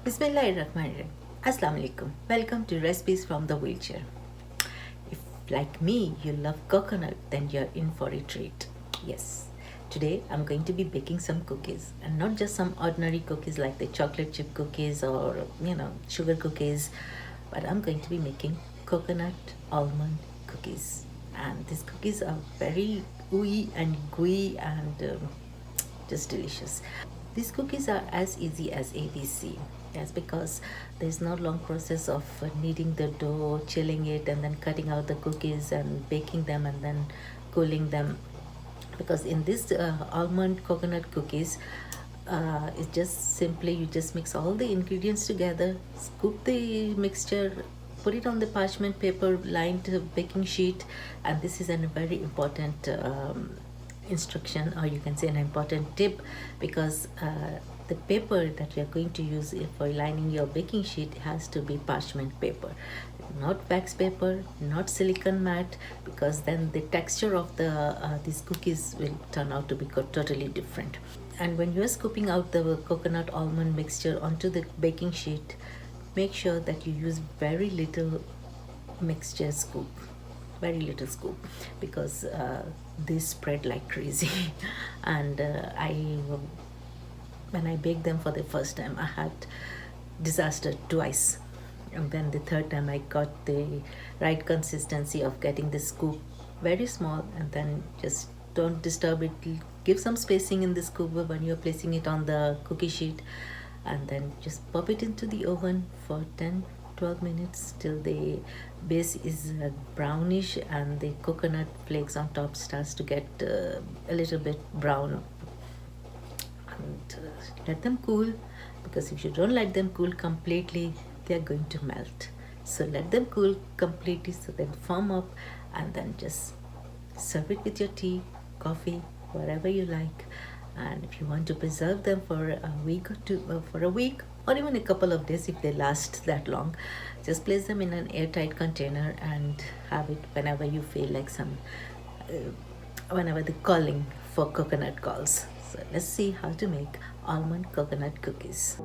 Bismillahirrahmanirrahim. Assalamu alaikum. Welcome to Recipes from the Wheelchair. If, like me, you love coconut, then you're in for a treat. Yes, today I'm going to be baking some cookies, and not just some ordinary cookies like the chocolate chip cookies or sugar cookies, but I'm going to be making coconut almond cookies. And these cookies are very ooey and gooey and just delicious. These cookies are as easy as ABC. That's because there's no long process of kneading the dough, chilling it, and then cutting out the cookies and baking them and then cooling them. Because in this almond coconut cookies, it's just simply you just mix all the ingredients together, scoop the mixture, put it on the parchment paper lined baking sheet, and this is a very important instruction, or you can say an important tip, because the paper that you are going to use for lining your baking sheet has to be parchment paper, not wax paper, not silicone mat, because then the texture of these cookies will turn out to be totally different. And when you are scooping out the coconut almond mixture onto the baking sheet, make sure that you use very little mixture scoop, very little scoop, because they spread like crazy. And when I baked them for the first time, I had disaster twice, and then the third time I got the right consistency of getting the scoop very small, and then just don't disturb it, give some spacing in the scoop when you're placing it on the cookie sheet, and then just pop it into the oven for 10-12 minutes till the base is brownish and the coconut flakes on top starts to get a little bit brown. And let them cool, because if you don't let them cool completely, they are going to melt. So let them cool completely so they firm up, and then just serve it with your tea, coffee, whatever you like. And if you want to preserve them for a week or two, for a week or even a couple of days if they last that long, just place them in an airtight container and have it whenever you feel like whenever the calling for coconut calls. So let's see how to make almond coconut cookies.